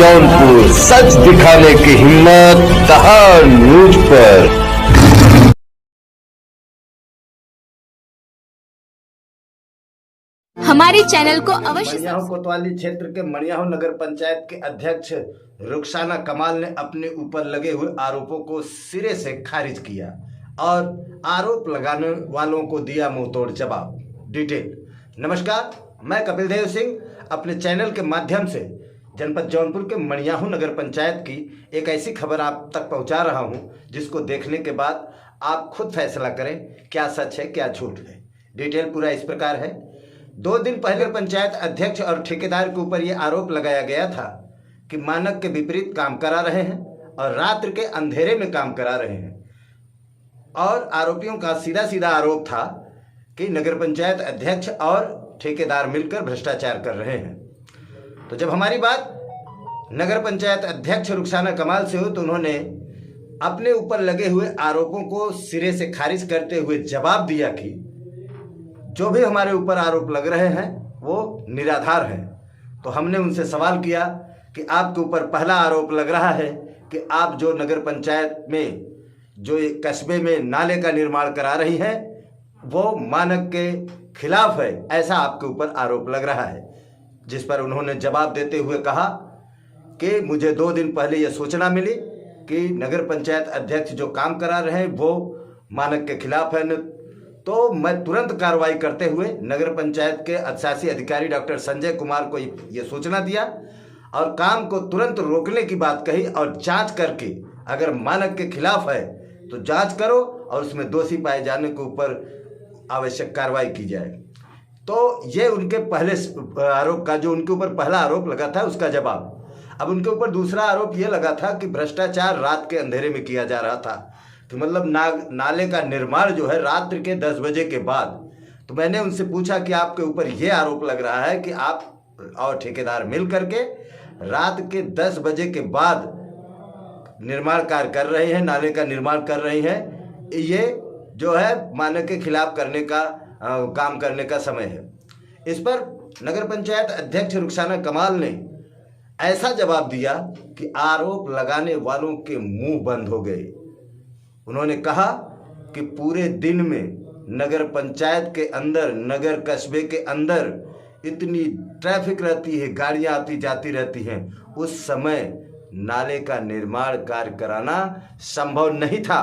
जौनपुर, सच दिखाने की हिम्मत दहाड़ न्यूज पर। हमारे चैनल को अवश्य मड़ियाहू कोतवाली क्षेत्र के मड़ियाहू नगर पंचायत के अध्यक्ष रुखसाना कमाल ने अपने ऊपर लगे हुए आरोपों को सिरे से खारिज किया और आरोप लगाने वालों को दिया मुंहतोड़ जवाब। डिटेल। नमस्कार, मैं कपिल देव सिंह अपने चैनल के माध्यम से जनपद जौनपुर के मड़ियाहू नगर पंचायत की एक ऐसी खबर आप तक पहुंचा रहा हूं जिसको देखने के बाद आप खुद फैसला करें क्या सच है क्या झूठ है। डिटेल पूरा इस प्रकार है। 2 दिन पहले पंचायत अध्यक्ष और ठेकेदार के ऊपर यह आरोप लगाया गया था कि मानक के विपरीत काम करा रहे हैं और रात्रि के अंधेरे में काम करा रहे हैं। और आरोपियों का सीधा सीधा आरोप था कि नगर पंचायत अध्यक्ष और ठेकेदार मिलकर भ्रष्टाचार कर रहे हैं। तो जब हमारी बात नगर पंचायत अध्यक्ष रुखसाना कमाल से हो तो उन्होंने अपने ऊपर लगे हुए आरोपों को सिरे से खारिज करते हुए जवाब दिया कि जो भी हमारे ऊपर आरोप लग रहे हैं वो निराधार हैं। तो हमने उनसे सवाल किया कि आपके ऊपर पहला आरोप लग रहा है कि आप जो नगर पंचायत में जो एक कस्बे में नाले का निर्माण करा रही हैं वो मानक के खिलाफ है, ऐसा आपके ऊपर आरोप लग रहा है। जिस पर उन्होंने जवाब देते हुए कहा कि मुझे 2 दिन पहले यह सूचना मिली कि नगर पंचायत अध्यक्ष जो काम करा रहे हैं वो मानक के खिलाफ है, तो मैं तुरंत कार्रवाई करते हुए नगर पंचायत के अधिशासी अधिकारी डॉक्टर संजय कुमार को ये सूचना दिया और काम को तुरंत रोकने की बात कही और जांच करके अगर मानक के खिलाफ है तो जांच करो और उसमें दोषी पाए जाने के ऊपर आवश्यक कार्रवाई की जाए। तो ये उनके पहले आरोप का, जो उनके ऊपर पहला आरोप लगा था उसका जवाब। अब उनके ऊपर दूसरा आरोप ये लगा था कि भ्रष्टाचार रात के अंधेरे में किया जा रहा था, कि मतलब नाले का निर्माण जो है रात्रि के 10 बजे के बाद। तो मैंने उनसे पूछा कि आपके ऊपर ये आरोप लग रहा है कि आप और ठेकेदार मिल करके रात के 10 बजे के बाद निर्माण कार्य कर रहे हैं, नाले का निर्माण कर रहे हैं, ये जो है मानक के खिलाफ करने का काम करने का समय है। इस पर नगर पंचायत अध्यक्ष रुखसाना कमाल ने ऐसा जवाब दिया कि आरोप लगाने वालों के मुंह बंद हो गए। उन्होंने कहा कि पूरे दिन में नगर पंचायत के अंदर, नगर कस्बे के अंदर इतनी ट्रैफिक रहती है, गाड़ियां आती जाती रहती हैं, उस समय नाले का निर्माण कार्य कराना संभव नहीं था।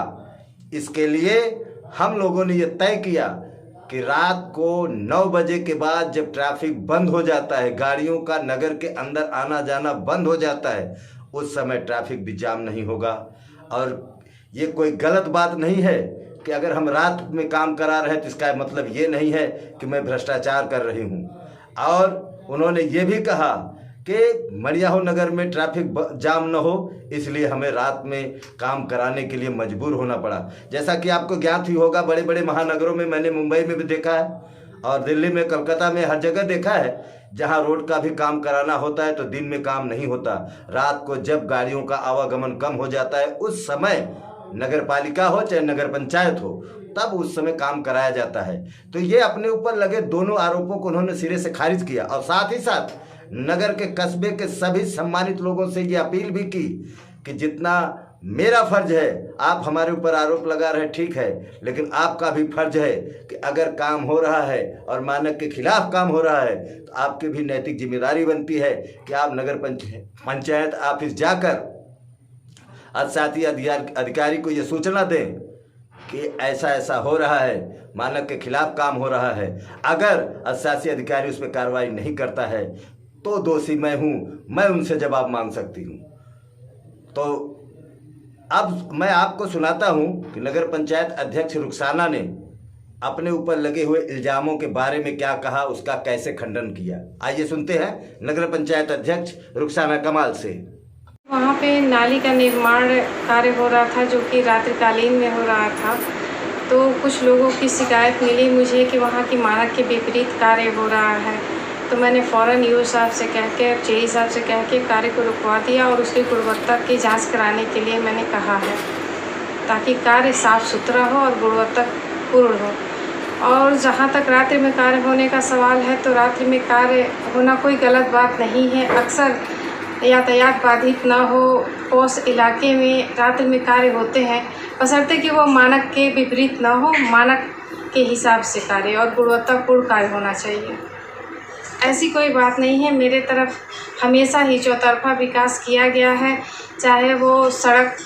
इसके लिए हम लोगों ने यह तय किया कि रात को 9 बजे के बाद जब ट्रैफिक बंद हो जाता है, गाड़ियों का नगर के अंदर आना जाना बंद हो जाता है, उस समय ट्रैफिक भी जाम नहीं होगा। और ये कोई गलत बात नहीं है कि अगर हम रात में काम करा रहे हैं तो इसका मतलब ये नहीं है कि मैं भ्रष्टाचार कर रही हूँ। और उन्होंने ये भी कहा कि मड़ियाहू नगर में ट्रैफिक जाम न हो, इसलिए हमें रात में काम कराने के लिए मजबूर होना पड़ा। जैसा कि आपको ज्ञात ही होगा, बड़े बड़े महानगरों में, मैंने मुंबई में भी देखा है और दिल्ली में, कलकत्ता में, हर जगह देखा है जहां रोड का भी काम कराना होता है तो दिन में काम नहीं होता। रात को जब गाड़ियों का आवागमन कम हो जाता है उस समय नगर पालिका हो चाहे नगर पंचायत हो, तब उस समय काम कराया जाता है। तो ये अपने ऊपर लगे दोनों आरोपों को उन्होंने सिरे से खारिज किया और साथ ही साथ नगर के कस्बे के सभी सम्मानित लोगों से ये अपील भी की कि जितना मेरा फर्ज है, आप हमारे ऊपर आरोप लगा रहे हैं ठीक है, लेकिन आपका भी फर्ज है कि अगर काम हो रहा है और मानक के खिलाफ काम हो रहा है तो आपकी भी नैतिक जिम्मेदारी बनती है कि आप नगर पंचायत ऑफिस जाकर अधिशासी अधिकारी को ये सूचना दें कि ऐसा ऐसा हो रहा है, मानक के खिलाफ काम हो रहा है। अगर अधिशासी अधिकारी उस पर कार्रवाई नहीं करता है तो दोषी मैं हूँ, मैं उनसे जवाब मांग सकती हूँ। तो अब मैं आपको सुनाता हूँ कि नगर पंचायत अध्यक्ष रुखसाना ने अपने ऊपर लगे हुए इल्जामों के बारे में क्या कहा, उसका कैसे खंडन किया। आइए सुनते हैं नगर पंचायत अध्यक्ष रुखसाना कमाल से। वहाँ पे नाली का निर्माण कार्य हो रहा था जो कि रात्रिकालीन में हो रहा था। तो कुछ लोगों की शिकायत मिली मुझे कि वहाँ की मानक के विपरीत कार्य हो रहा है। तो मैंने फ़ौरन ईओ साहब से कह के, जेई साहब से कह के कार्य को रुकवा दिया और उसकी गुणवत्ता की जांच कराने के लिए मैंने कहा है, ताकि कार्य साफ़ सुथरा हो और गुणवत्तापूर्ण हो। और जहाँ तक रात्रि में कार्य होने का सवाल है तो रात्रि में कार्य होना कोई गलत बात नहीं है। अक्सर यातायात बाधित न हो। उस इलाके में रात्रि में कार्य होते हैं, बशर्ते कि वो मानक के विपरीत न हो, मानक के हिसाब से कार्य और गुणवत्तापूर्ण कार्य होना चाहिए। ऐसी कोई बात नहीं है, मेरे तरफ हमेशा ही चौतरफा विकास किया गया है, चाहे वो सड़क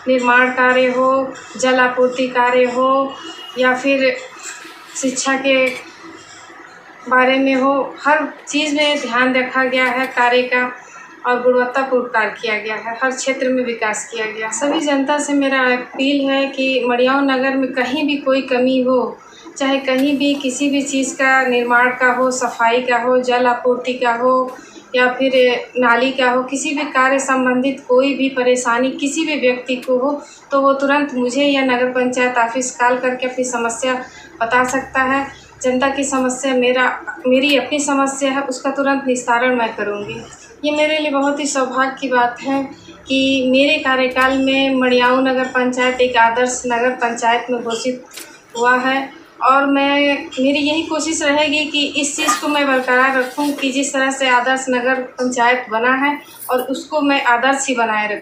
निर्माण कार्य हो, जल आपूर्ति कार्य हो या फिर शिक्षा के बारे में हो। हर चीज़ में ध्यान रखा गया है कार्य का और गुणवत्तापूर्ण कार्य किया गया है, हर क्षेत्र में विकास किया गया। सभी जनता से मेरा अपील है कि मड़ियाऊ नगर में कहीं भी कोई कमी हो, चाहे कहीं भी किसी भी चीज़ का निर्माण का हो, सफाई का हो, जल आपूर्ति का हो या फिर नाली का हो, किसी भी कार्य संबंधित कोई भी परेशानी किसी भी व्यक्ति को हो तो वो तुरंत मुझे या नगर पंचायत ऑफिस कॉल करके अपनी समस्या बता सकता है। जनता की समस्या मेरी अपनी समस्या है, उसका तुरंत निस्तारण मैं करूँगी। ये मेरे लिए बहुत ही सौभाग्य की बात है कि मेरे कार्यकाल में मड़ियाऊ नगर पंचायत एक आदर्श नगर पंचायत में घोषित हुआ है और मेरी यही कोशिश रहेगी कि इस चीज़ को मैं बरकरार रखूं कि जिस तरह से आदर्श नगर पंचायत बना है और उसको मैं आदर्श ही बनाए रखूं।